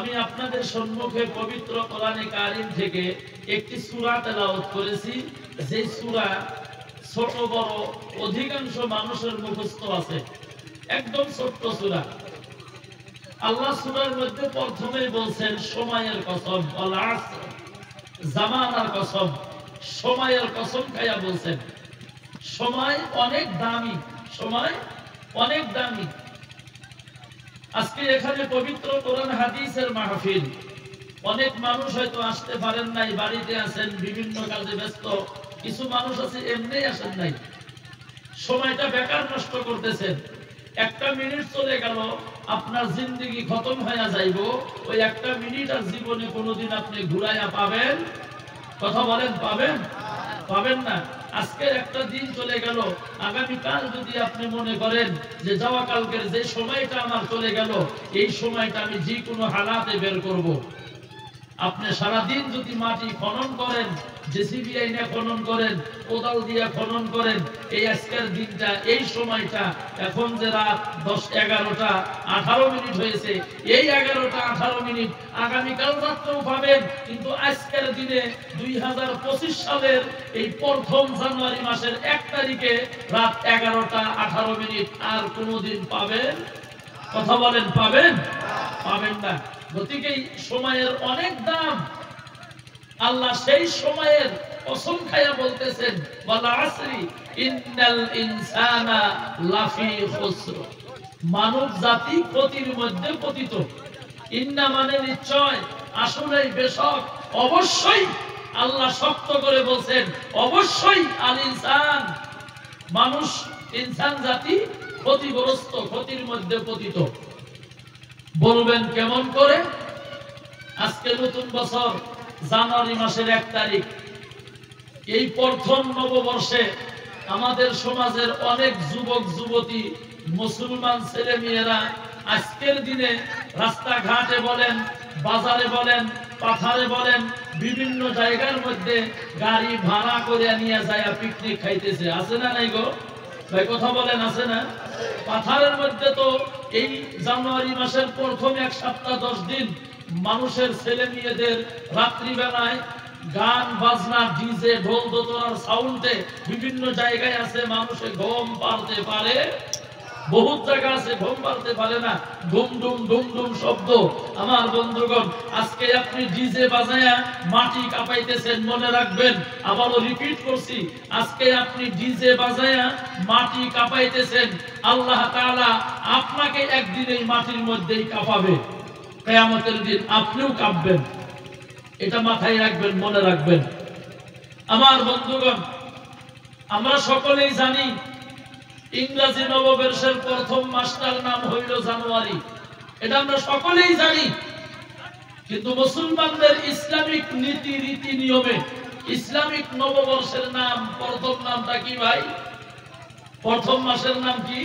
আমি আপনাদের সম্মুখে পবিত্র কোরআনে কারীম থেকে একটি সূরা তেলাওয়াত করেছি, যে সূরা ছোট বড় অধিকাংশ মানুষের মুখস্থ আছে, একদম ছোট্ট সূরা। আল্লাহ সূরার মধ্যে প্রথমেই বলছেন সময়ের কসম, ওয়াল আসর, জামানার কসম, সময়ের কসম খাইয়া বলছেন। সময় অনেক দামি, সময় অনেক দামি। আজকে এখানে পবিত্র কোরআন হাদিসের মাহফিল, অনেক মানুষ হয়তো আসতে পারেন নাই, বাড়িতে আছেন, বিভিন্ন কাজে ব্যস্ত, কিছু মানুষ আছে এমনি আসেন নাই, সময়টা বেকার নষ্ট করতেছেন। একটা মিনিট চলে গেল, আপনার জিন্দেগি খতম হয়ে যাইব, ওই একটা মিনিট আর জীবনে কোনোদিন আপনি ঘুরাইয়া পাবেন? কথা বলেন, পাবেন? পাবেন না। আজকের একটা দিন চলে গেল, আগামীকাল যদি আপনি মনে করেন যে যাওয়া কালকের যে সময়টা আমার চলে গেল, এই সময়টা আমি যে কোনো হালাতে বের করব। আপনি সারাদিন যদি মাটি খনন করেন, জেসিবি আইনে খনন করেন, কোদাল দিয়ে খনন করেন, এই আজকের দিনটা, এই সময়টা, এখন যে রাত 10:11:18 হয়েছে, এই 11:18 আগামীকাল রাত্রেও পাবেন, কিন্তু আজকের দিনে 2025 সালের এই প্রথম জানুয়ারি মাসের 1 তারিখে রাত 11:18 আর কোনোদিন পাবেন? কথা বলেন, পাবেন? পাবেন না। গতিকে সময়ের অনেক দাম। আল্লাহ সেই সময়ের কসম খাইয়া বলতেছেন, ওয়াল আসরি ইন্নাল ইনসানা লাফি খুসর, মানব জাতি ক্ষতির মধ্যে পতিত। ইন্না মানে নিশ্চয়, আসলেই, বেশক, অবশ্যই। আল্লাহ শক্ত করে বলছেন, অবশ্যই আল ইনসান, মানুষ, ইনসান জাতি ক্ষতিগ্রস্ত, ক্ষতির মধ্যে পতিত। বলবেন কেমন করে? আজকে নতুন বছর, জানুয়ারি মাসের 1 তারিখ, এই প্রথম নববর্ষে আমাদের সমাজের অনেক যুবক যুবতী, মুসলমান ছেলে মেয়েরা আজকের দিনে রাস্তাঘাটে বলেন, বাজারে বলেন, পাথারে বলেন, বিভিন্ন জায়গার মধ্যে গাড়ি ভাড়া করে নিয়ে যায় পিকনিক খাইতেছে। আছে না নাই গো ভাই? কথা বলেন, আছে না? পাথারের মধ্যে তো এই জানুয়ারি মাসের প্রথম 1 সপ্তাহ 10 দিন মানুষের ছেলে মেয়েদের রাত্রিবেলায় গান বাজনা, ডিজে, ঢোল দোতরার সাউন্ডে বিভিন্ন জায়গায় আছে, মানুষে ঘুম পারতে পারে, বহুত জায়গা আছে ঘুম পারতে পারে না, ডুম ডুম ডুম ডুম শব্দ। আমার বন্ধুগণ, আজকে আপনি ডিজে বাজায়া মাটি কাঁপাইতেছেন, মনে রাখবেন, আবারও রিপিট করছি, আজকে আপনি ডিজে বাজায়া মাটি কাঁপাইতেছেন, আল্লাহ তাআলা আপনাকে একদিন এই মাটির মধ্যেই কাঁপাবে। কিয়ামতের দিন আপনিও কাঁপবেন, এটা মাথায় রাখবেন, মনে রাখবেন। আমার বন্ধুগণ, আমরা সকলেই জানি ইংরেজি নববর্ষের প্রথম মাসটার নাম হইল জানুয়ারি, এটা আমরা সকলেই জানি। কিন্তু মুসলমানদের ইসলামিক নীতি রীতি নিয়মে ইসলামিক নববর্ষের নাম, প্রথম নামটা কি ভাই? প্রথম মাসের নাম কি?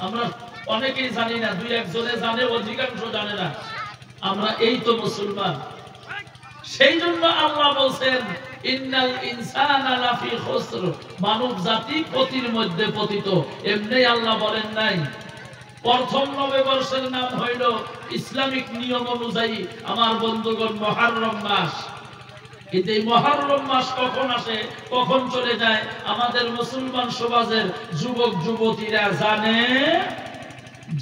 আমরা অনেকেই জানি না, 2-1 জনে জানে, অধিকাংশ জানে না। আমরা এই তো মুসলমান। সেই জন্য আল্লাহ বলছেন, ইন্নাল ইনসানা লাফি খুসর, মানব জাতি ক্ষতির মধ্যে পতিত। এমনি আল্লাহ বলেন নাই। প্রথম নববর্ষের নাম হইল ইসলামিক নিয়ম অনুযায়ী, আমার বন্ধুগণ, মুহররম মাস। কিন্তু এই মুহররম মাস কখন আসে, কখন চলে যায়, আমাদের মুসলমান সমাজের যুবক যুবতীরা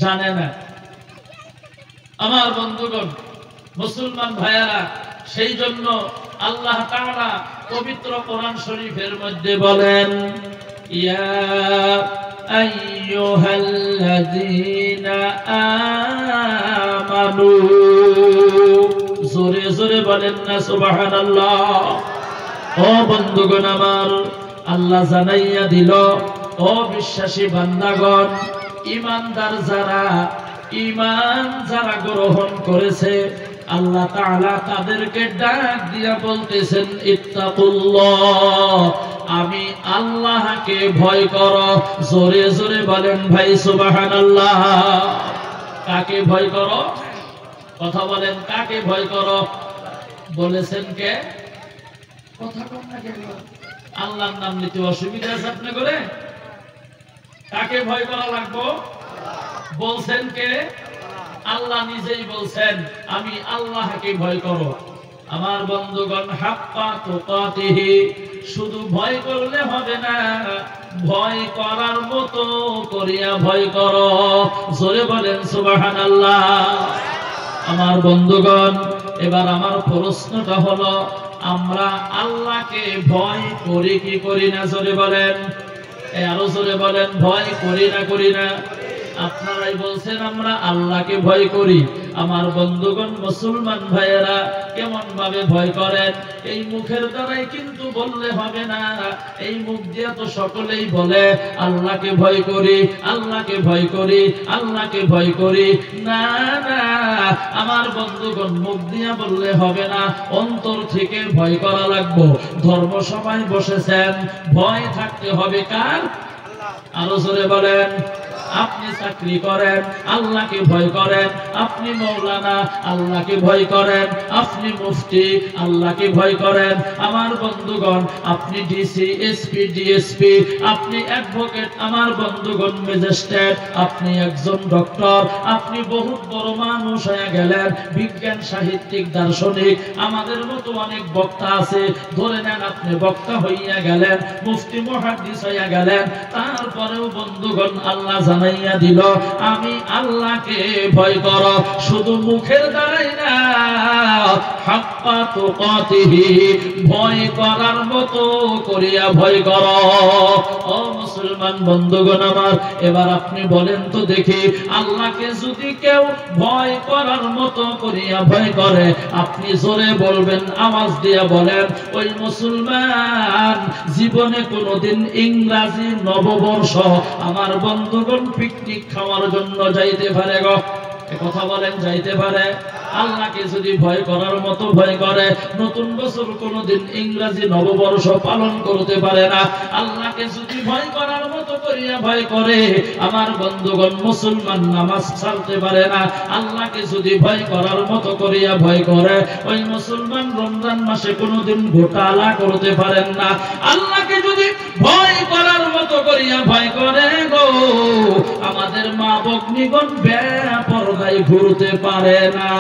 জানে না। আমার বন্ধুগণ, মুসলমান ভাইয়ারা, সেই জন্য আল্লাহ তাআলা পবিত্র কোরআন শরীফের মধ্যে বলেন, ইয়া আইয়ুহাল্লাযীনা আমানু, জোরে জোরে বলেন না সুবহানাল্লাহ। ও বন্ধুগণ আমার, আল্লাহ জানাইয়া দিল, ও বিশ্বাসী বান্দাগণ, ঈমানদার যারা, ঈমান যারা গ্রহণ করেছে, আল্লাহ তাআলা তাদেরকে ডাক দিয়া বলতেছেন, ইত্তাকুল্লাহ, আমি আল্লাহকে ভয় করো। জোরে জোরে বলেন ভাই সুবহানাল্লাহ। কাকে ভয় করো? কথা বলেন, কাকে ভয় করো? বলেছেন কে? কথা কম না কেন? আল্লাহর নাম নিতে অসুবিধা আছে আপনি করে? কাকে ভয় করা লাগবে? বলছেন কে? আল্লাহ নিজেই বলছেন আমি আল্লাহকে ভয় করো। আমার বন্ধুগণ, হাক্কা তুকাতিহি, শুধু ভয় করলে হবে না, ভয় করার মতো করিয়া ভয় করো। জোরে বলেন সুবহানাল্লাহ। আমার বন্ধুগণ, এবার আমার প্রশ্নটা হলো, আমরা আল্লাহকে ভয় করি কি করি না? জোরে বলেন, আরো জোরে বলেন, ভয় করি না করি না? আপনারাই বলছেন আমরা আল্লাহকে ভয় করি। আমার বন্ধুগণ, মুসলমান ভাইয়েরা কেমন ভাবে ভয় করেন? এই মুখের দ্বারাই কিন্তু বললে হবে না। এই মুখ দিয়ে তো সকলেই বলে আল্লাহকে ভয় করি, আল্লাহকে ভয় করি, আল্লাহকে ভয় করি। না না, আমার বন্ধুগণ, মুখ দিয়ে বললে হবে না, অন্তর থেকে ভয় করা লাগবে। ধর্মসভায় বসেছেন, ভয় থাকতে হবে কার? আরো জোরে বলেন। আপনি চাকরি করেন, আল্লাহকে ভয় করেন। আপনি মৌলানা, আল্লাহকে ভয় করেন। আপনি মুফতি, আল্লাহকে ভয় করেন। আমার বন্ধুগণ, আপনি ডিসি, এসপি, ডিএসপি, আপনি অ্যাডভোকেট, আমার বন্ধুগণ ম্যাজিস্ট্রেট, আপনি একজন ডক্টর, আপনি বহুত বড় মানুষ হয়ে গেলেন, বিজ্ঞান, সাহিত্যিক, দার্শনিক, আমাদের মতো অনেক বক্তা আছে। ধরে নেন আপনি বক্তা হইয়া গেলেন, মুফতি মুহাদ্দিস হইয়া গেলেন, তারপরেও বন্ধুগণ আল্লাহ জানাইয়া দিল আমি আল্লাহকে ভয় করো। শুধু মুখের দ্বারাই না, হাক্কা তুকাতিহি, ভয় করার মতো করিয়া ভয় করো। ও মুসলমান বন্ধুগণ আমার, এবার আপনি বলেন তো দেখি, আল্লাহকে যদি কেউ ভয় করার মতো করিয়া ভয় করে, আপনি জোরে বলবেন, আওয়াজ দিয়ে বলেন, ওই মুসলমান জীবনে কোনোদিন ইংরাজি নববর্ষ আমার বন্ধুগণ পিকনিক খাওয়ার জন্য যাইতে পারে গো? কথা বলেন, যাইতে পারে? আল্লাহকে যদি ভয় করার মতো ভয় করে, নতুন বছর কোনোদিন ইংরাজি নববর্ষ পালন করতে পারে না। আল্লাহকে যদি ভয় করার মতো করিয়া ভয় করে, আমার বন্ধুগণ মুসলমান নামাজ ছাড়তে পারে না। আল্লাহকে যদি ভয় করার মতো করিয়া ভয় করে, ওই মুসলমান রমজান মাসে কোনোদিন ঘোটালা করতে পারেন না। আল্লাহকে যদি ভয় করার মতো করিয়া ভয় করে গো, আমাদের মা ভগ্নীগণ বেপরদায় ঘুরতে পারে না।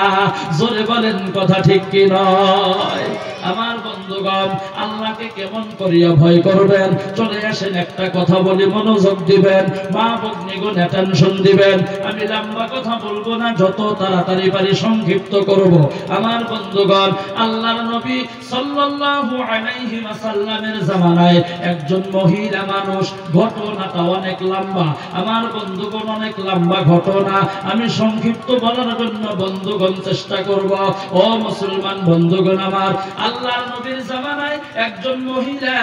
জোরে বলেন, কথা ঠিক কি নয়? আমার বন্ধুগণ, আল্লাহকে কেমন করিয়া ভয় করবেন? চলে আসেন, একটা কথা বলি, মনোযোগ দিবেন, মা ভগ্নীগণ অ্যাটেনশন দিবেন। আমি লম্বা কথা বলবো না, যত তাড়াতাড়ি পারি সংক্ষিপ্ত করব। আমার বন্ধুগণ, আল্লাহর নবী সাল্লাল্লাহু আলাইহি ওয়াসাল্লামের জামানায় একজন মহিলা মানুষ, ঘটনাটা অনেক লম্বা আমার বন্ধুগণ, অনেক লম্বা ঘটনা। আমি সংক্ষিপ্ত বলার জন্য বন্ধুগণ চেষ্টা করব। ও মুসলমান বন্ধুগণ আমার, আল্লাহর নবীর জামানায় একজন মহিলা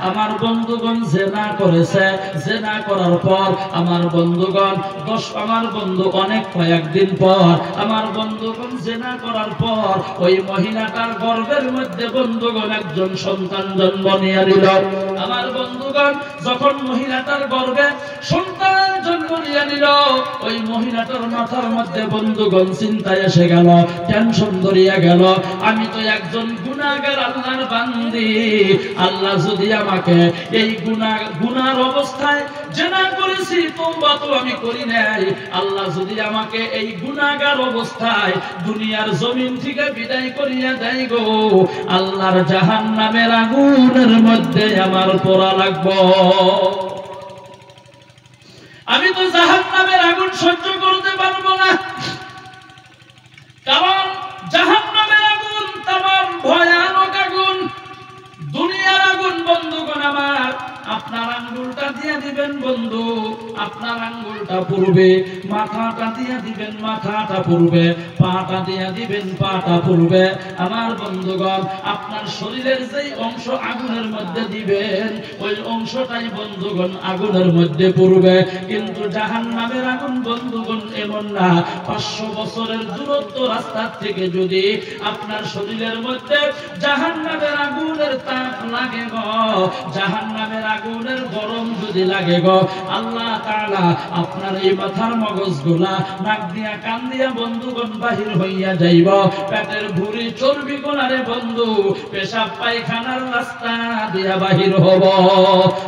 আমার বন্ধুগণ জিনা করেছে। জিনা করার পর আমার বন্ধুগণ আমার বন্ধু অনেক কয়েকদিন পর আমার বন্ধুগণ জিনা করার পর ওই মহিলাটার গর্ভের মধ্যে বন্ধুগণ একজন সন্তান জন্ম নিয়ে নিল। আমার বন্ধুগণ যখন মহিলাটার গর্ভে সন্তান জন্ম নিয়ে নিল, ওই মহিলাটার মাথার মধ্যে বন্ধুগণ চিন্তা এসে গেল, টেনশন ধরিয়া গেল, আমি তো একজন গুনাহগার আল্লাহর বান্দি। আল্লাহ যদি আমাকে এই গুনার অবস্থায় জিনা করেছি, তওবা তো আমি করি নাই, আল্লাহ যদি আমাকে এই গুনাহগার অবস্থায় দুনিয়ার জমিন থেকে বিদায় করিয়া দেয় গো, আল্লাহর জাহান্নামের আগুনের মধ্যে আমার পোড়া লাগবে। আমি তো জাহান্নামের আগুন সহ্য করতে পারবো না, কারণ জাহান্নামের আগুন তামাম ভয়ানক আগুন, দুনিয়ার আগুন। বন্ধুগণ আমার, আপনার আঙ্গুলটা দিয়ে দিবেন বন্ধু, আপনার আঙ্গুলটা পূর্বে, মাথাটা দিয়ে দিবেন মাথাটা পূর্বে, পাটা দিয়ে দিবেন পাটা পূর্বে। আমার বন্ধুগণ, আপনার শরীরের যেই অংশ আগুনের মধ্যে দিবেন, ওই অংশটাই বন্ধুগণ আগুনের মধ্যে পূর্বে। কিন্তু জাহান্নামের আগুন বন্ধুগণ এমন না, 500 বছরের দূরত্ব রাস্তার থেকে যদি আপনার শরীরের মধ্যে জাহান্নামের আগুনের তাপ লাগে গো, জাহান্নামের আগুনের গরম যদি লাগে গো, আল্লাহ তাআলা আপনার এই মাথার মগজগুলা নাক দিয়া কান দিয়া বন্ধুগণ বাহির হইয়া যাইব, পেটের ভুঁড়ি চর্বি গোলারে বন্ধু পেশাব পায়খানার রাস্তা দিয়া বাহির হব।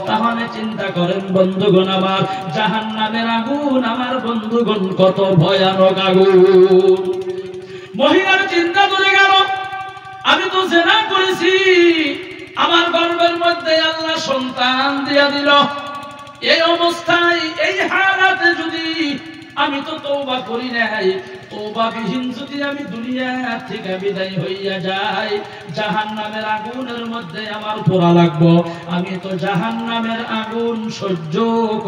তাহলে চিন্তা করেন বন্ধুগণ আমার, জাহান্নামের আগুন আমার বন্ধুগণ কত ভয়ানক আগুন। মহিলার চিন্তা করে গেল, আমি তো জেনা করেছি, আমার গর্ভের মধ্যে আল্লাহ সন্তান দিয়া দিল, এই অবস্থায় এই হালাতে যদি আমি তো তওবা করি নাই, তওবা বিহীন যদি আমি দুনিয়া থেকে বিদায় হইয়া যাই, জাহান্নামের আগুনের মধ্যে আমার পোড়া লাগবো, আমি তো জাহান্নামের আগুন সহ্য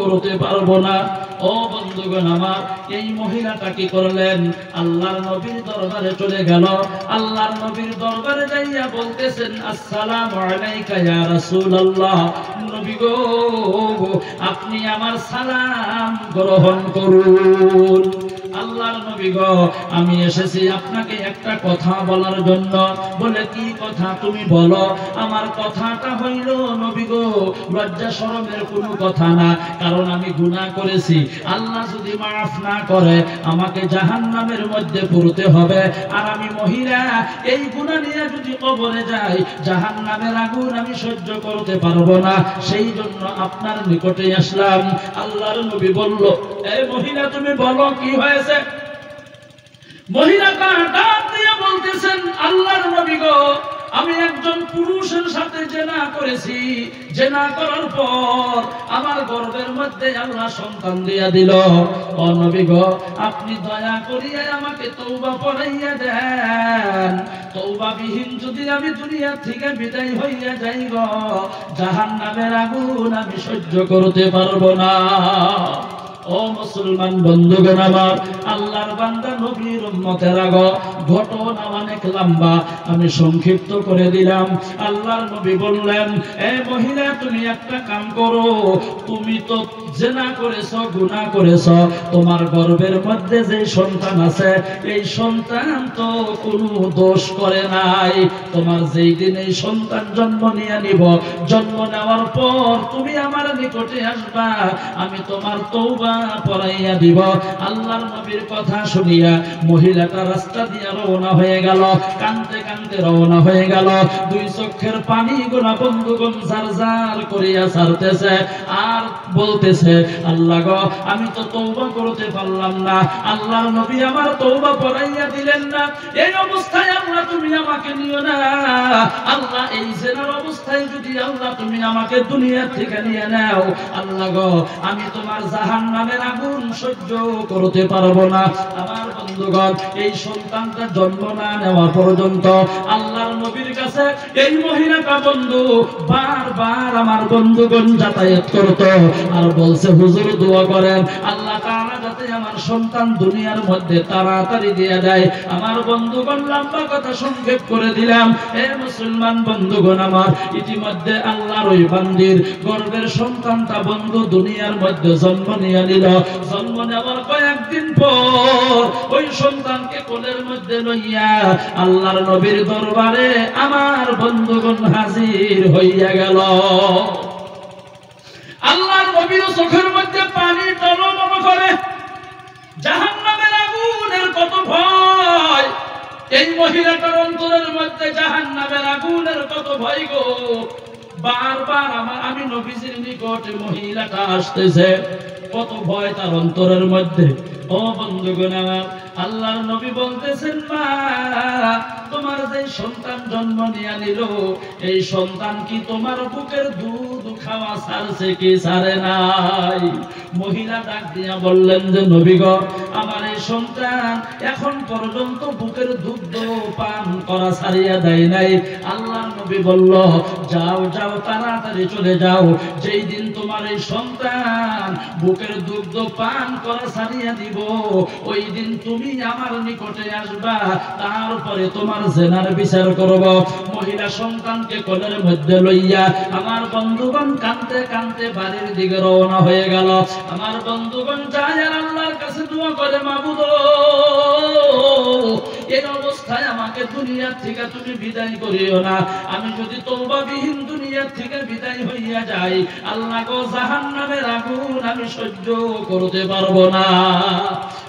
করতে পারবো না। ও বন্ধুগণ আমার, এই মহিলাটা কি করলেন? আল্লাহর নবীর দরবারে চলে গেল। আল্লাহর নবীর দরবারে যাইয়া বলতেছেন, আসসালামু আলাইকা ইয়া রাসূলুল্লাহ, নবী গো আপনি আমার সালাম গ্রহণ করুন। আল্লাহর নবী গো আমি এসেছি আপনাকে একটা কথা বলার জন্য। বলে কি কথা? তুমি বলো। আমার কথাটা হইল নবী গো লজ্জা শরমের কোনো কথা না, কারণ আমি গুনাহ করেছি, আল্লাহ যদি মাফ না করে আমাকে জাহান্নামের মধ্যে পড়তে হবে, আর আমি মহিলা এই গুনাহ নিয়ে যদি কবরে যাই জাহান্নামের আগুন আমি সহ্য করতে পারবো না, সেই জন্য আপনার নিকটে আসলাম। আল্লাহর নবী বলল, এই মহিলা তুমি বলো কি হয়েছে? মহিলাটা ডাক দিয়ে বলতেছেন, আল্লাহর নবী গো আমি একজন পুরুষের সাথে জেনা করেছি, জেনা করার পর আমার গর্ভের মধ্যে আল্লাহ সন্তান দিয়া দিল। ও নবী গো আপনি দয়া করিয়া আমাকে তওবা পড়াইয়া দেন, তওবা বিহীন যদি আমি দুনিয়া থেকে বিদায় হইয়া যাই গো জাহান্নামের আগুন আমি সহ্য করতে পারবো না। ও মুসলমান বন্ধুগণ আমার, আল্লাহর বান্দা নবীর উম্মতেরা গো ঘটনা অনেক লম্বা, আমি সংক্ষিপ্ত করে দিলাম। আল্লাহর নবী বললেন, এই মহিলা তুমি একটা কাম করো, তুমি তো জেনা করেছো, গুনাহ করেছো, তোমার গর্ভের মধ্যে যে সন্তান আছে এই সন্তান তো কোনো দোষ করে নাই, তোমার যেই দিন এই সন্তান জন্ম নিয়ে নিব, জন্ম নেওয়ার পর তুমি আমার নিকটে আসবা, আমি তোমার তওবা পড়াইয়া দিব। আল্লাহর নবীর কথা শুনিয়া মহিলাটা রাস্তা দিয়ে রওনা হয়ে গেল, কাঁদতে কাঁদতে রওনা হয়ে গেল, দুই চোখের পানি গুলা বন্ধুগণ জারজার করিয়া ছাড়তেছে, আর বলতেছে, আল্লাহ গো আমি তো তওবা করতে পারলাম না, আল্লাহর নবী আমার তওবা পড়াইয়া দিলেন না, এই অবস্থায় আল্লাহ তুমি আমাকে নিও না, আল্লাহ এই জেনার অবস্থায় যদি আল্লাহ তুমি আমাকে দুনিয়া থেকে নিয়ে নাও, আল্লাহ গো আমি তোমার জাহান্নামের আগুন সহ্য করতে পারবো না। আমার বন্ধুগণ এই সন্তানটা জন্ম না নেওয়া পর্যন্ত আল্লাহর নবীর কাছে এই মহিলাটা বন্ধু বারবার আমার বন্ধুগণ যাতায়াত করত, আর বলছে হুজুর দোয়া করেন আল্লাহ তাআলা যাতে আমার সন্তান দুনিয়ার মধ্যে তাড়াতাড়ি দিয়ে দেয়। আমার বন্ধুগণ লম্বা কথা সংক্ষেপ করে দিলাম। হে মুসলমান বন্ধুগণ আমার, ইতিমধ্যে আল্লাহর ওই বান্দির গর্ভের সন্তানটা বন্ধু দুনিয়ার মধ্যে জন্ম নিয়ে নিল। জন্ম নেওয়ার কয়েকদিন পর ওই সন্তানকে কোলের মধ্যে লইয়া আল্লাহর নবীর দরবারে আমার বন্ধুগণ হাজির হইয়া গেল। আল্লাহর নবীর চোখের মধ্যে পানি টলমল করে, জাহান্নামের আগুনের কত ভয়, এই মহিলাটার অন্তরের মধ্যে জাহান্নামের আগুনের কত ভয় গো। বারবার আমি নবীজির নিকটে মহিলাটা আসতেছে, কত ভয় তার অন্তরের মধ্যে। ও বন্ধুগণ আমার, আল্লাহর নবী বলতেছেন, মা তোমার যে সন্তান জন্ম নিয়ে নিল এই সন্তান কি তোমার বুকের দুধ খাওয়া ছাড়ছে কি ছাড়ে নাই? মহিলা ডাক দিয়া বললেন যে নবী গো আমার এই সন্তান এখন পর্যন্ত বুকের দুধ পান করা ছাড়িয়া দেয় নাই। আল্লাহর নবী বলল, যাও যাও তাড়াতাড়ি চলে যাও, যেই দিন তোমার এই সন্তান বুকের দুধ পান করা ছাড়িয়া দিব ওই দিন তুমি আমার নিকটে আসবা, তারপরে তোমার জেনার বিচার করব। মহিলা সন্তানকে কোলের মধ্যে লইয়া আমার বন্ধুগণ কাঁদতে কাঁদতে বাড়ির দিকে রওনা হয়ে গেল। আমার বন্ধুগণ যায় আর আল্লাহর কাছে দোয়া করে, মাবুদ এই অবস্থায় আমাকে দুনিয়া থেকে তুমি বিদায় করিও না। আমি যদি তওবাবিহীন দুনিয়া থেকে বিদায় হইয়া যাই, আল্লাহ গো জাহান্নামের আগুন আমি সহ্য করতে পারবো না।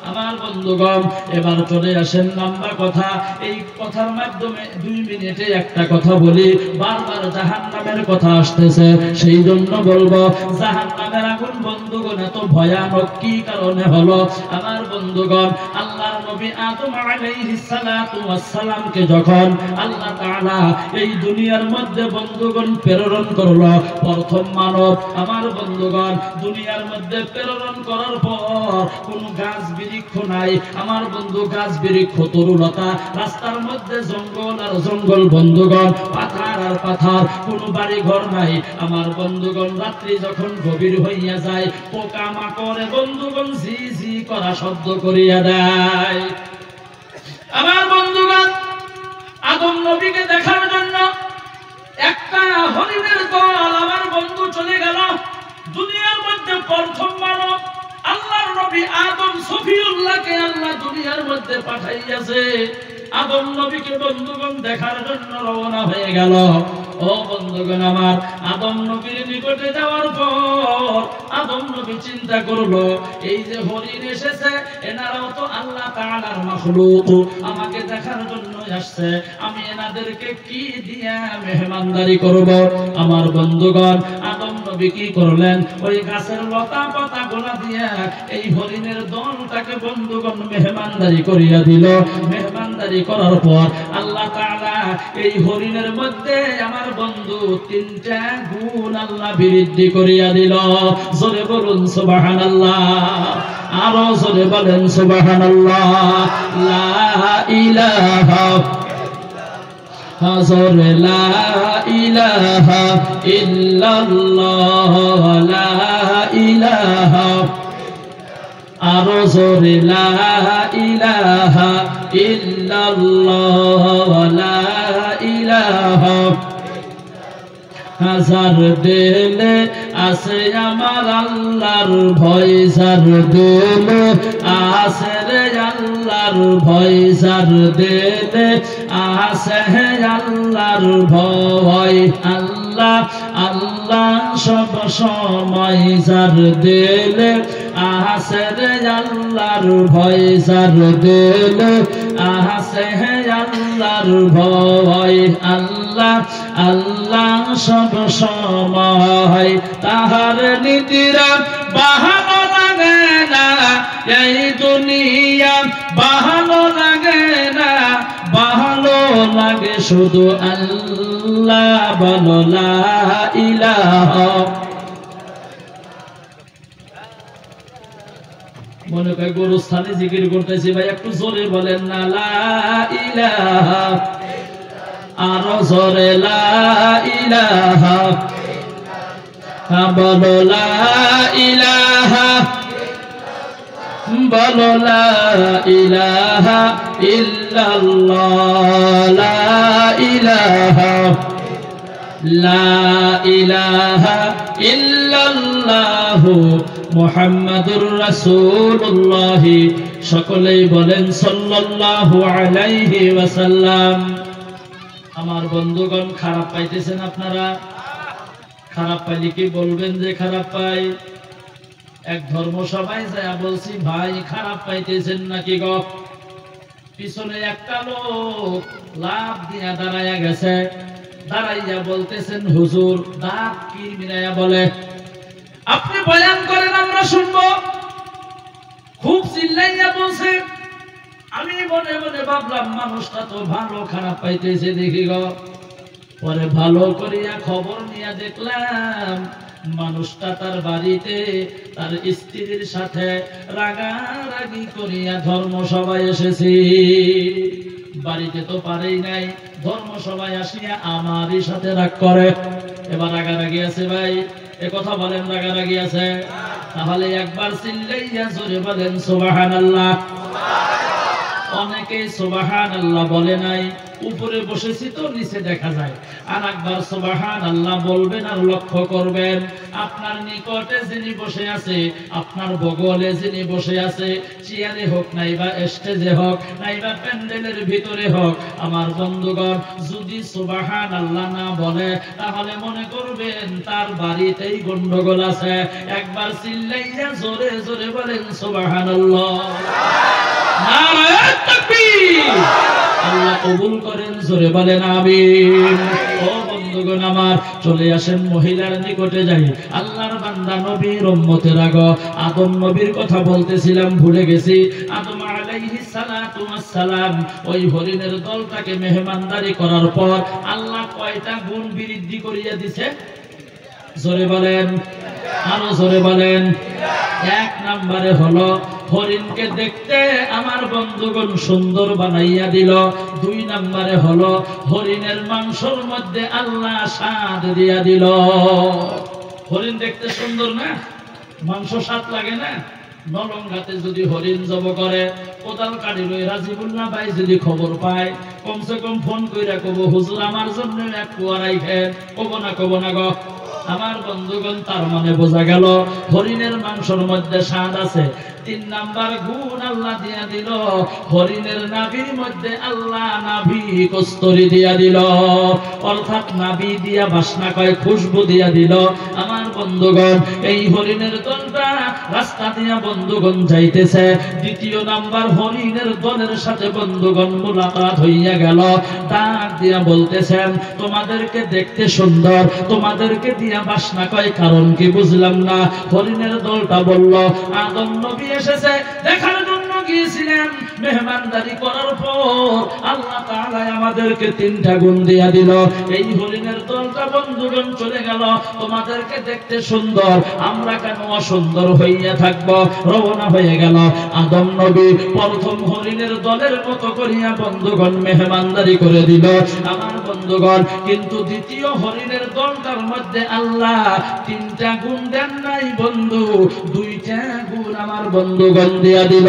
আমার বন্ধুগণ, এবার চলে আসেন লম্বা কথা। এই কথার মাধ্যমে 2 মিনিটে একটা কথা বলি। বারবার জাহান্নামের কথা আসতেছে, সেই জন্য বলবো জাহান্নামের আগুন বন্ধুগণ এত ভয়ানক কি কারণে হলো। আমার বন্ধুগণ, আল্লাহর নবী আদম আলাইহিস সালাতু ওয়াস সালামকে যখন আল্লাহ তাআলা এই দুনিয়ার মধ্যে বন্ধুগণ প্রেরণ করলো, প্রথম মানব। আমার বন্ধুগণ, দুনিয়ার মধ্যে প্রেরণ করার পর কোন গাছ বৃক্ষ নাই। আমার বন্ধু, গাছ বৃক্ষ তরুলতা, রাস্তার মধ্যে জঙ্গল আর জঙ্গল বন্ধুগণ, পাথর আর পাথর, কোনো বাড়ি ঘর নাই। আমার বন্ধুগণ, রাত্রি যখন গভীর হইয়া যায়, পোকা মাকড়ে বন্ধুগণ ঝি ঝি করা শব্দ করিয়া দেয়। আমার বন্ধুগণ, আদম নবীকে দেখার জন্য একটা হরিণের দল আমার বন্ধু চলে গেল। দুনিয়ার মধ্যে প্রথম মানব আল্লাহর নবী আদম সফিউল্লাহকে আল্লাহ দুনিয়ার মধ্যে পাঠাইয়াছে। আদম নবীকে বন্ধুগণ দেখার জন্য রওনা হয়ে গেল। ও বন্ধুগণ আমার, আদম নবীর নিকটে যাওয়ার পর আদম নবী চিন্তা করলো, এই যে হরিণ এসেছে, এনারাও তো আল্লাহ তাআলার মাখলুক, আমাকে দেখার জন্য আসছে, আমি এনাদেরকে কি দিয়া মেহমানদারি করব। আমার বন্ধুগণ, আদম নবী কি করলেন, ওই গাছের লতা পাতা গোলা দিয়া এই হরিণের দলটাকে বন্ধুগণ মেহমানদারি করিয়া দিল। মেহমানদারি করার পর আল্লাহ তাআলা এই হরিণের মধ্যে আমার বন্ধু 3টা গুণ আল্লাহ বৃদ্ধি করিয়া দিল। জোরে বলুন সুবহানাল্লাহ, আরো জোরে বলেন সুবহানাল্লাহ। লা ইলাহা জোরে লা ইলাহা ইল্লাল্লাহ, লা ইলাহা, আরো জোরে লা ইলাহা ইল্লাল্লাহ, লা ইলাহা। হাজার দিলে আছে আমার আল্লাহর ভয়, যার দিলে আছে রে আল্লাহর ভয়, যার দিলে আছে আল্লাহর ভয়। আল্লাহ আল্লাহ সব সময়, যার দিলে আছে রে আল্লাহর ভয়, যার দিলে আছে আল্লাহর ভয়। আল্লাহ আল্লাহ সব সময়, তাহার নীতিরা বাহানো লাগে না, এই দুনিয়া বাহানো লাগে না, ভালো লাগে শুধু আল্লাহ বলো লা ইলাহা। মনে করে গরুস্থানে জিকির করতেছি ভাই, একটু জোরে বলেন না লা ইলাহা, আরো জোরে লা ইলাহা, বলো লা ইলাহা, বলো লা ইলাহা ইল্লাল্লাহ, লা ইলাহা, লা ইলাহা ইল্লাল্লাহু মুহাম্মাদুর রাসূলুল্লাহ। সকলেই বলেন সাল্লাল্লাহু আলাইহি ওয়াসাল্লাম। আমার বন্ধুগণ, খারাপ পাইতেছেন আপনারা? খারাপ পাইলে কি বলবেন যে খারাপ পাই? এক ধর্মসভায় যায় বলছি, ভাই খারাপ পাইতেছেন নাকি গো? পিছনে একটা লোক লাফ দিয়া দাঁড়াইয়া গেছে, দাঁড়াইয়া বলতেছেন, হুজুর দাঁত কি মিলাইয়া বলে, আপনি বয়ান করেন আমরা শুনবো। খুব চিল্লাইয়া বলছে। আমি মনে মনে ভাবলাম মানুষটা তো ভালো, খারাপ পাইতেছে দেখি গো। পরে ভালো করিয়া খবর নিয়ে দেখলাম মানুষটা তার বাড়িতে তার স্ত্রীর সাথে রাগারাগি করিয়া ধর্মসভায় এসেছে। বাড়িতে তো পারেই নাই, ধর্মসভায় আসিয়া আমারই সাথে রাগ করে। এবার রাগারাগি আছে ভাই, এ কথা বলেন, রাগারাগি আছে? তাহলে একবার চিল্লাইয়া জোরে বলেন সুবহানাল্লাহ। অনেকে সুবহানাল্লাহ বলে নাই, উপরে বসেছি তো নিচে দেখা যায়। আর একবার সুবহানাল্লাহ বলবেন আর লক্ষ্য করবেন আপনার নিকটে যিনি বসে আছে, আপনার বগলে যিনি বসে আছে, চেয়ারে হোক নাইবা স্টেজে হোক নাইবা প্যান্ডেলের ভিতরে হোক, আমার বন্ধুগণ যদি সুবহানাল্লাহ না বলে তাহলে মনে করবেন তার বাড়িতেই গন্ডগোল আছে। একবার চিল্লাইয়া জোরে জোরে বলেন সুবহানাল্লাহ। নারায়ে তাকবীর। আল্লাহ কবুল করেন, জোরে বলেন আমিন। ও বন্ধুগণ আমার, চলে আসেন মহিলার নিকটে যাই। আল্লাহর বান্দা নবীর উম্মতের আগো আদম নবীর কথা বলতেছিলাম, ভুলে গেছি। আদম আলাইহিস সালাতু ওয়াস সালাম ওই হরিণের দলটাকে মেহমানদারি করার পর আল্লাহ কয়টা গুণ বৃদ্ধি করিয়া দিয়েছে? জোরে বলেন, আরো জোরে বলেন। এক নম্বরে হলো হরিণকে দেখতে আমার বন্ধুগণ সুন্দর বানাইয়া দিল। দুই নম্বরে হলো হরিণের মাংসের মধ্যে আল্লাহ স্বাদ দিয়া দিল। হরিণ দেখতে সুন্দর না? মাংস স্বাদ লাগে না? নলঙ্গাতে যদি হরিণ জব করে, কোদাল কাটি লই রাজিবুল্লাহ ভাই যদি খবর পায়, কমসে কম ফোন কইরা কব হুজুর আমার জন্য এক কুয়া রাইখেন। কব না গো আমার বন্ধুগণ, তার মানে বোঝা গেল হরিণের মাংসের মধ্যে স্বাদ আছে। তিন নাম্বার গুণ আল্লাহ দিয়া দিল, হরিণের নাভির মধ্যে আল্লাহ নাভি কস্তরি দিয়া দিল, অর্থাৎ নাভি দিয়া বাসনা কয় খুশবু দিয়া দিল। আমার বন্ধুগণ এই হরিণের দলটা রাস্তা দিয়া বন্ধুগণ যাইতেছে। দ্বিতীয় নাম্বার হরিণের দলের সাথে বন্ধুগণ মুলাকাত হইয়া গেল। ডাক দিয়া বলতেছেন তোমাদেরকে দেখতে সুন্দর, তোমাদেরকে দিয়া বাসনা কয়, কারণ কি বুঝলাম না। হরিণের দলটা বলল আদম নবী এসেছে দেখার জন্য গিয়েছিলেন, মেহমানদারি করার পর আল্লাহ তাআলা আমাদেরকে তিনটা গুণ দিয়া দিল। এই হরিণের দলটা বন্ধুগণ চলে গেল, তোমাদেরকে দেখতে সুন্দর, আমরা কেন অসুন্দর হইয়া থাকব? রওনা হয়ে গেল। আদম নবী প্রথম হরিণের দলের মতো করিয়া বন্ধুগণ মেহমানদারি করে দিল আমার বন্ধুগণ। কিন্তু দ্বিতীয় হরিণের দলটার মধ্যে আল্লাহ তিনটা গুণ দেন নাই বন্ধু, দুইটা গুণ আমার বন্ধুগণ দিয়া দিল।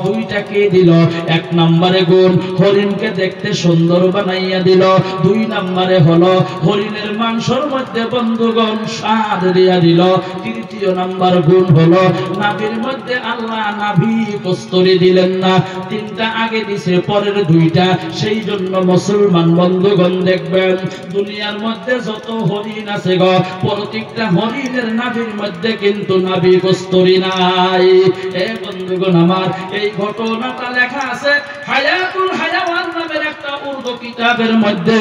দুইটা কে দিল? এক নম্বরে গুণ হরিণকে দেখতে সুন্দর বানাইয়া দিল। দুই নম্বরে হলো হরিণের মাংসের মধ্যে বন্ধুগণ স্বাদ দিয়া দিল। তৃতীয় নাম্বার গুণ হলো নাভির মধ্যে আল্লাহ নাভি কস্তরি দিলেন না। তিনটা আগে দিছে, পরের দুইটা। সেই জন্য মুসলমান বন্ধুগণ দেখবেন দুনিয়ার মধ্যে যত হরিণ আছে গো, প্রত্যেকটা হরিণের নাভির মধ্যে কিন্তু নাভি কস্তরি নাই। এ বন্ধুগণ আমার, এই ঘটনাটা লেখা আছে হায়াতুল হায়াওয়ান নামের একটা উর্দু কিতাবের মধ্যে।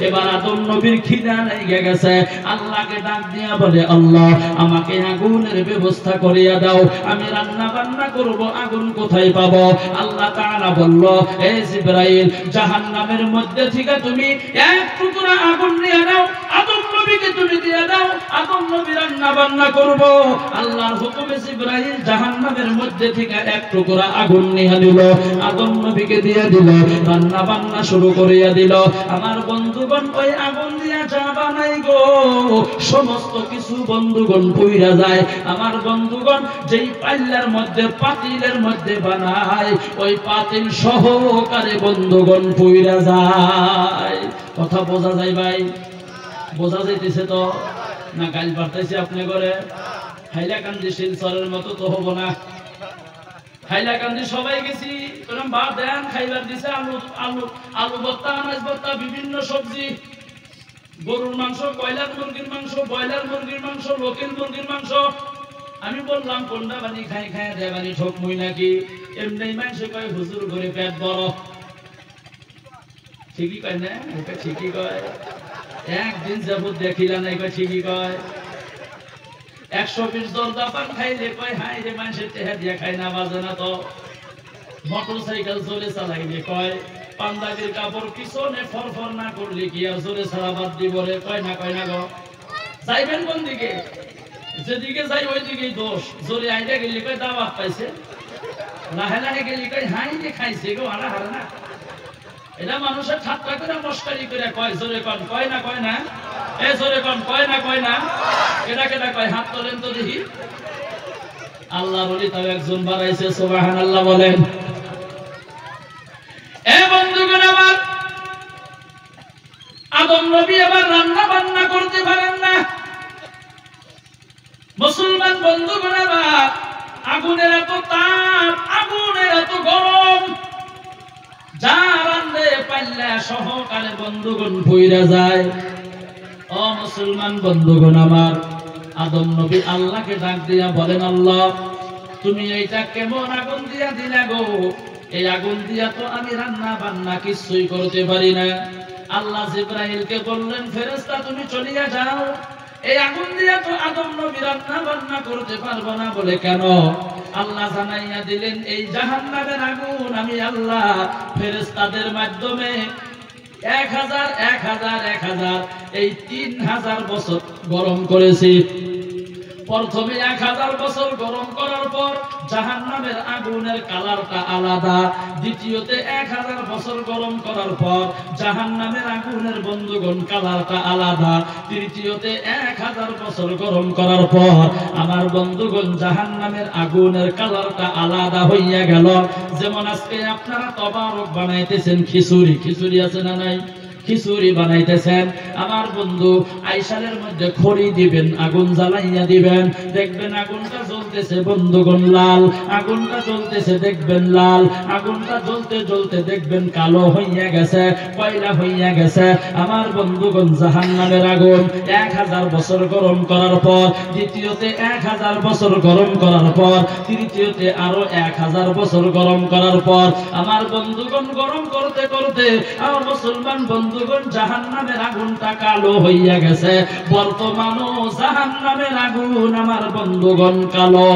এবার আদম নবীর খিদা লেগে গেছে, আল্লাহকে ডাক দিয়া বলে আল্লাহ আমাকে আগুনের ব্যবস্থা করিয়া দাও, আমি রান্না বান্না করব, আগুন কোথায় পাবো? আল্লাহ তাআলা বলল এ জিবরাইল জাহান্নামের মধ্যে থেকে তুমি এক টুকরা আগুন নিয়ে নাও, আদম নবীকে তুমি দিয়ে দাও, আদম নবী রান্না বান্না করব। আল্লাহর হুকুমে জিবরাইল জাহান্নামের মধ্যে থেকে এক টুকরা আগুন নিয়ে নিল, আদম নবীকে দিয়ে দিল, রান্না বান্না শুরু করিয়া দিল। আমার বন্ধুগণ ওই আগুন দিয়া যা বানাই গো, সমস্ত কিছু বন্ধুগণ পুইরা যায়। আমার বন্ধুগণ যেই পাল্লার মধ্যে পাতিলের মধ্যে বানায়, ওই পাতিল সহকারে বন্ধুগণ পুইরা যায়। কথা বোঝা যায় ভাই? বোঝা যাইতেছে তো না? গাইল পাঠাইছে আপনি করে হাইলাকান্দি শিলচরের মতো তো হবো না। হাইলাকান্দি সবাই গেছি, ভাত দেন খাইবার দিছে, আলু আলু আলু ভর্তা, আনাজ ভর্তা, বিভিন্ন সবজি, গরুর মাংস, কয়লার মুরগির মাংস, ব্রয়লার মুরগির মাংস, লোকেল মুরগির মাংস। আমি বললাম কোনটা বানি খাই খাই দেবানি ঠকমুই নাকি? এমনি মানুষ কয় হুজুর করে পেট বড়। ঠিকই কয় না? এটা ঠিকই কয়। একদিন যাবত দেখিলা নাই কয় ঠিকই কয়। 120 দরজা পান খাইলে কয় হাই রে মানুষের টেহা দিয়া খাই না, বাজে না তো। মোটর সাইকেল জোরে চালাইলে কয় পাঞ্জাবির কাপড় পিছনে ফরফর না করলে কি আর জোরে চালাবাদ দিব রে? কয় না গো। যাইবেন কোন দিকে? যেদিকে যাই ওই দিকেই দোষ। জোরে আইলে গেলে কয় দাওয়াত পাইছে, লাহে লাহে গেলে কয় হাই রে খাইছে গো, হারা হারা না। এটা মানুষের ঠাট্টা করে মস্কারি করে কয়। জোরে কন কয় না? এ জোরে কন কয় না? কেডা কয়? হাত তোলেন তো দেখি। আল্লাহ বলি তাও একজন বাড়াইছে, সুবহানাল্লাহ বলেন। আদম নবী আবার রান্না বান্না করতে পারেন না। মুসলমান বন্ধুগণ আমার, আগুনের এত তাপ, আগুনের এত গরম, যা রান্ধে পাল্লা সহকারে বন্ধুগণ ভইরা যায়। ও মুসলমান বন্ধুগণ আমার, আদম নবী আল্লাহকে ডাক দিয়া বলেন, আল্লাহ তুমি এইটা কেমন আগুন দিয়া দিলা গো? এই আগুন দিয়া তো আমি রান্না বান্না কিছুই করতে পারি না। আল্লাহ জিবরাইলকে বললেন, ফেরেশতা তুমি চলিয়া যাও, এই আগুন দিয়া তো আদম নবী রান্না বান্না করতে পারবো না। বলে কেন? আল্লাহ জানাইয়া দিলেন, এই জাহান্নামের আগুন আমি আল্লাহ ফেরেশতাদের মাধ্যমে 1000 এই 3000 বছর গরম করেছি। প্রথমে 1000 বছর গরম করার পর জাহান্নামের আগুনের কালারটা আলাদা। দ্বিতীয়তে 1000 বছর গরম করার পর জাহান্নামের আগুনের বন্ধুগণ কালারটা আলাদা। তৃতীয়তে 1000 বছর গরম করার পর আমার বন্ধুগণ জাহান্নামের আগুনের কালারটা আলাদা হইয়া গেল। যেমন আজকে আপনারা তবারক বানাইতেছেন, খিচুড়ি আছে না নাই? খিচুড়ি বানাইতেছেন, আমার বন্ধু আইসালের মধ্যে খড়ি দিবেন, আগুন জ্বালাইয়া দিবেন, দেখবেন আগুনটা জ্বলতেছে বন্ধুগণ লাল, আগুনটা জ্বলতেছে দেখবেন লাল, আগুনটা জ্বলতে জ্বলতে দেখবেন কালো হইয়া গেছে, কয়লা হইয়া গেছে। আমার বন্ধুগণ জাহান্নামের আগুন 1000 বছর গরম করার পর, দ্বিতীয়তে 1000 বছর গরম করার পর, তৃতীয়তে আরো 1000 বছর গরম করার পর আমার বন্ধুগণ গরম করতে করতে আমার মুসলমান বন্ধুগণ জাহান্নামের আগুনটা কালো হইয়া গেছে। বর্তমানও জাহান্নামের আগুন আমার বন্ধুগণ কালো।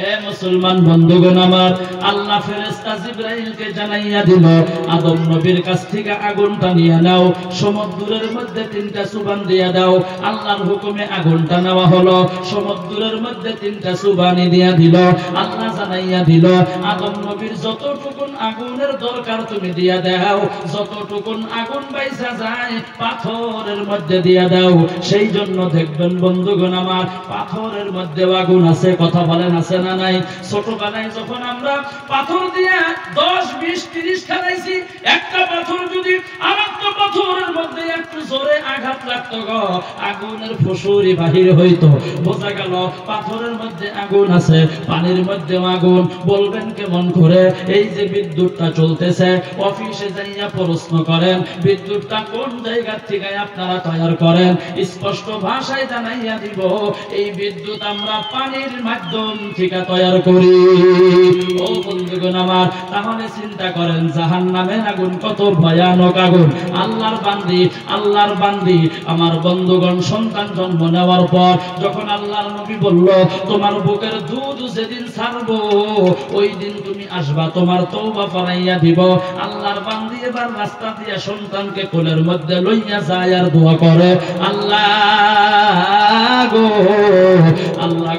এ মুসলমান বন্ধুগণ আমার, আল্লাহ ফেরেশতা জিবরাইলকে জানাইয়া দিল, আদম নবীর কাছ থেকে আগুনটা নিয়ে নাও, সমুদ্রের মধ্যে 3টা সুবান দিয়া দাও। আল্লাহর হুকুমে আগুনটা নেওয়া হলো, সমুদ্রের মধ্যে 3টা সুবানি দিয়া দিল। আল্লাহ জানাইয়া দিল, আদম নবীর যতটুকুন আগুনের দরকার তুমি দিয়া দাও, যতটুকুন আগুন বাইসা যায় পাথরের মধ্যে দিয়া দাও। সেই জন্য দেখবেন বন্ধুগণ আমার, পাথরের মধ্যে আগুন আছে, কথা বলেন আছে না নাই? ছোটবেলায় যখন আমরা পাথর দিয়ে 10, 20, 30 খাইছি, একটা পাথর যদি আরেকটা পাথরের মধ্যে একটু জোরে আঘাত লাগতো গো, আগুনের ফুসুরি বাহির হইতো। বোঝা গেল পাথরের মধ্যে আগুন আছে, পানির মধ্যে আগুন। বলবেন কেমন করে? এই যে বিদ্যুৎটা চলতেছে, অফিসে যাইয়া প্রশ্ন করেন বিদ্যুৎটা কোন জায়গা থেকে আপনারা তৈরি করেন, স্পষ্ট ভাষায় জানাইয়া দিব, এই বিদ্যুৎ আমরা পানির মাধ্যম থেকে তৈরি করি। ও বন্ধুগণ আমার, তাহলে চিন্তা করেন জাহান্নামের আগুন কত ভয়ানক আগুন। আল্লাহর বান্দি আমার বন্ধুগণ সন্তান জন্ম নেওয়ার পর যখন আল্লাহর নবী বলল, তোমার বুকের দুধ যেদিন ছাড়বো ওই দিন তুমি আসবা, তোমার তওবা ফরাইয়া দিব। আল্লাহর বান্দি এবার রাস্তা দিয়ে সন্তানকে কোলের মধ্যে লইয়া যায় আর দোয়া করে, আল্লাহ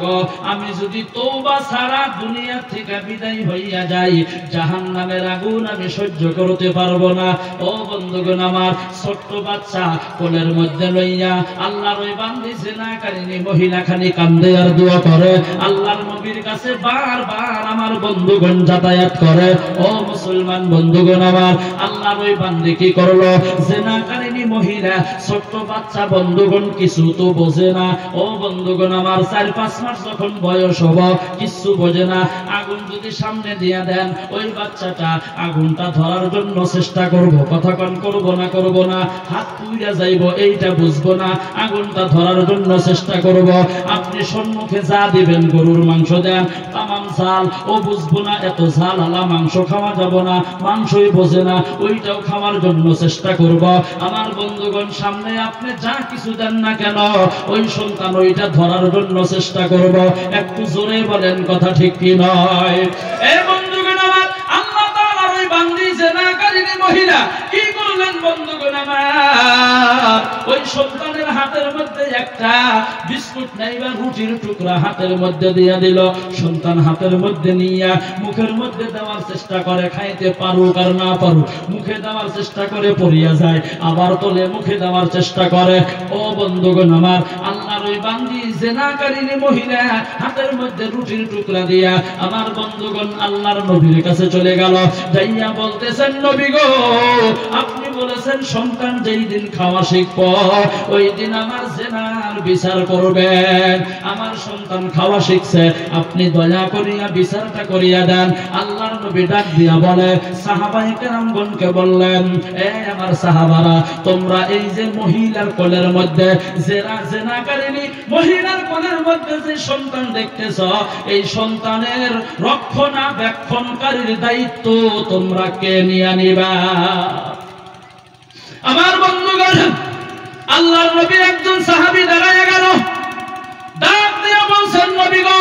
গো আমি যদি তওবা ছাড়া দুনিয়া থেকে বিদায় হইয়া যাই, জাহান্নামের আগুন আমি সহ্য করতে পারবো না। ও বন্ধুগণ আমার, ছোট্ট বাচ্চা কোলের মধ্যে লইয়া আল্লাহর ওই বান্দি জিনাকারিনী মহিলা খালি কান্দে আর দোয়া করে। আল্লাহর নবীর কাছে বারবার আমার বন্ধুগণ যাতায়াত করে। ও মুসলমান বন্ধুগণ আমার, আল্লাহর ওই বান্দি কি করলো? জিনাকারিনী মহিলা ছোট্ট বাচ্চা বন্ধুগণ কিছু তো বোঝে না। ও বন্ধুগণ আমার, 4-5 মাস যখন বয়স হবো কিছু বোঝে না। আগুন যদি সামনে দিয়ে দেন, ওই বাচ্চাটা আগুনটা ধরার জন্য চেষ্টা করব, কথা কন করব না, হাত পুইরা যাইব এইটা বুঝবো না, আগুনটা ধরার জন্য চেষ্টা করব। আপনি সম্মুখে যা দিবেন, গরুর মাংস দেন, তামাম ঝাল, ও বুঝবো না এত ঝাল আলা মাংস খাওয়া যাব না, মাংসই বোঝে না, ওইটাও খাওয়ার জন্য চেষ্টা করব। আমার বন্ধুগণ সামনে আপনি যা কিছু দেন না কেন, ওই সন্তান ওইটা ধরার জন্য চেষ্টা করব। একটু জোরে বলেন, কথা ঠিক কি নয়? এই বন্ধুগণ আমার, আল্লাহ তাআলার ওই বান্দি জিনাকারিনী মহিলা কি করলেন বন্ধুগণ আমার? ওই সন্তানের হাতের মধ্যে একটা বিস্কুট নাইবা রুটির টুকরা হাতের মধ্যে দিয়ে দিল। সন্তান হাতের মধ্যে নিয়ে মুখের মধ্যে দেওয়ার চেষ্টা করে, খাইতে পারুক আর না পারুক মুখে দেওয়ার চেষ্টা করে, পড়িয়া যায়, আবার তোলে মুখে দেওয়ার চেষ্টা করে। ও বন্ধুগণ আমার, আল্লাহর ওই বান্দি জিনাকারিনী মহিলা হাতের মধ্যে রুটির টুকরা দিয়া আমার বন্ধুগণ আল্লাহর নবীর কাছে চলে গেল। যাইয়া বলতেছেন, নবী গো আপনি বলেছেন সন্তান যেই দিন খাওয়া শিখবে ওই দিন আমার জিনার বিচার করবেন। আমার সন্তান খাওয়া শিখছে, আপনি দয়া করিয়া বিচারটা করিয়া দেন। আল্লাহর নবী ডাক দিয়া বলে সাহাবায়ে কেরামগণকে বললেন, এ আমার সাহাবারা, তোমরা এই যে মহিলার কোলের মধ্যে জেনাকারিনী মহিলার কোলের মধ্যে যে সন্তান দেখতেছ, এই সন্তানের রক্ষণাবেক্ষণকারীর দায়িত্ব তোমরা কে নিয়ে নিবা? আমার বন্ধুগণ, আল্লাহর নবীর একজন সাহাবী দাঁড়ায় গেল, ডাক দিয়ে বলছেন, নবী গো,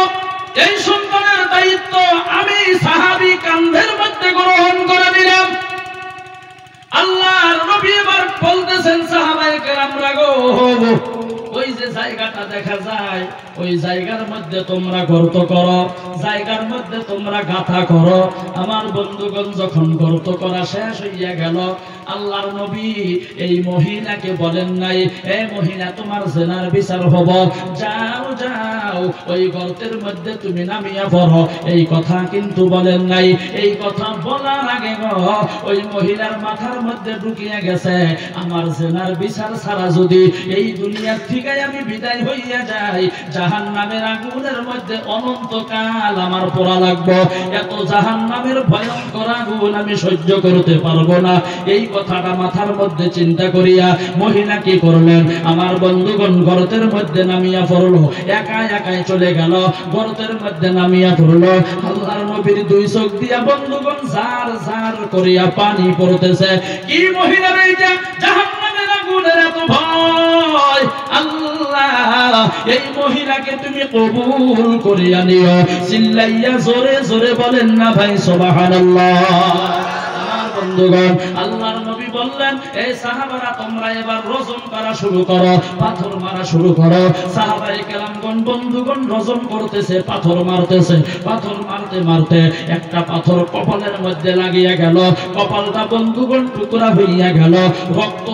এই সন্তানের দায়িত্ব আমি সাহাবী কাঁধের মধ্যে গ্রহণ করে নিলাম। আল্লাহর নবী এবার বলতেছেন সাহাবায়ে কেরামরা গো, ওই যে জায়গাটা দেখা যায় ওই জায়গার মধ্যে তোমরা গর্ত করো, জায়গার মধ্যে তোমরা গাঁথা করো। আমার বন্ধুগণ, যখন গর্ত করা শেষ হইয়া গেল, আল্লাহর নবী এই মহিলাকে বলেন নাই, এ মহিলা তোমার জেনার বিচার হব, যাও যাও ওই গর্তের মধ্যে তুমি নামিয়া পড়ো, এই কথা কিন্তু বলেন নাই। এই কথা বলার আগে ওই মহিলার মাথার মধ্যে ঢুকিয়া গেছে, আমার জেনার বিচার ছাড়া যদি এই দুনিয়ার থেকে আমি বিদায় হইয়া যাই, জাহান্নামের আগুনের মধ্যে অনন্তকাল আমার পোড়া লাগবে, এত জাহান্নামের ভয়ঙ্কর আগুন আমি সহ্য করতে পারবো না। এই কথাটা মাথার মধ্যে চিন্তা করিয়া মহিলা কি করলেন, আমার বন্ধুগণ গর্তের মধ্যে নামিয়া পড়লো, একা একাই চলে গেল, গর্তের মধ্যে নামিয়া পড়লো। আল্লাহর নবীর দুই চোখ দিয়া বন্ধুগণ জার জার করিয়া পানি পড়তেছে। কি মহিলার এইটা, জাহান্নামের আগুনের এত ভয়, আল্লাহ এই মহিলাকে তুমি কবুল করিয়া নিও। চিল্লাইয়া জোরে জোরে বলেন না ভাই সুবহানাল্লাহ। বন্ধুগণ, আল্লাহর নবী বললেন, এই সাহাবারা তোমরা এবার রজম করা শুরু করো, পাথর মারা শুরু করো। সাহাবায়ে কেরামগণ বন্ধুগণ রজম করতেছে, পাথর মারতেছে। পাথর মারতে মারতে একটা পাথর কপালের মধ্যে লাগিয়া গেল, কপালটা বন্ধুগণ টুকরা হইয়া গেল, রক্ত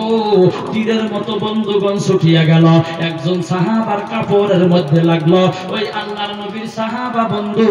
তীরের মতো বন্ধুগণ ছুটিয়া গেল। একজন সাহাবার কাপড়ের মধ্যে লাগলো। ওই আল্লাহর নবীর সাহাবা বন্ধু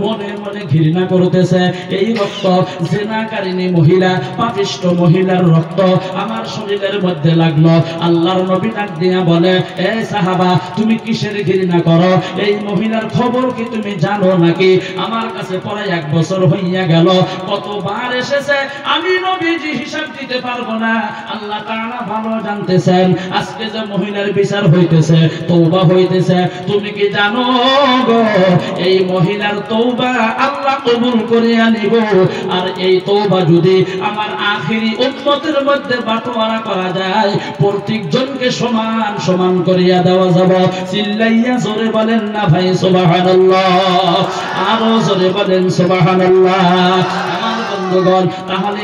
মনে মনে ঘৃণা করতেছে, এই রক্ত জেনাকারিনী মহিলা, পাপিষ্ঠ মহিলার রক্ত আমার শরীরের মধ্যে লাগলো। আল্লাহর নবী ডাক দিয়া বলে, এ সাহাবা, তুমি কিসের ঘৃণা করো? এই মহিলার খবর কি তুমি জানো নাকি? আমার কাছে পরে 1 বছর হইয়া গেল, কতবার এসেছে আমি নবীজি হিসাব দিতে পারবো না। আল্লাহ তাআলা ভালো জানতেছেন, আজকে যে মহিলার বিচার হইতেছে, তওবা হইতেছে, তুমি কি জানো গো এই মহিলার তওবা আল্লাহ কবুল করিয়া নিব। আর এই তওবা যদি আমার আখিরি উম্মতের মধ্যে বাটোয়ারা করা যায়, প্রত্যেকজনকে সমান সমান করিয়া দেওয়া যাবে। চিল্লাইয়া জোরে বলেন না ভাই সুবহানাল্লাহ, আরো জোরে বলেন সুবহানাল্লাহ। আমার বন্ধুগণ, তাহলে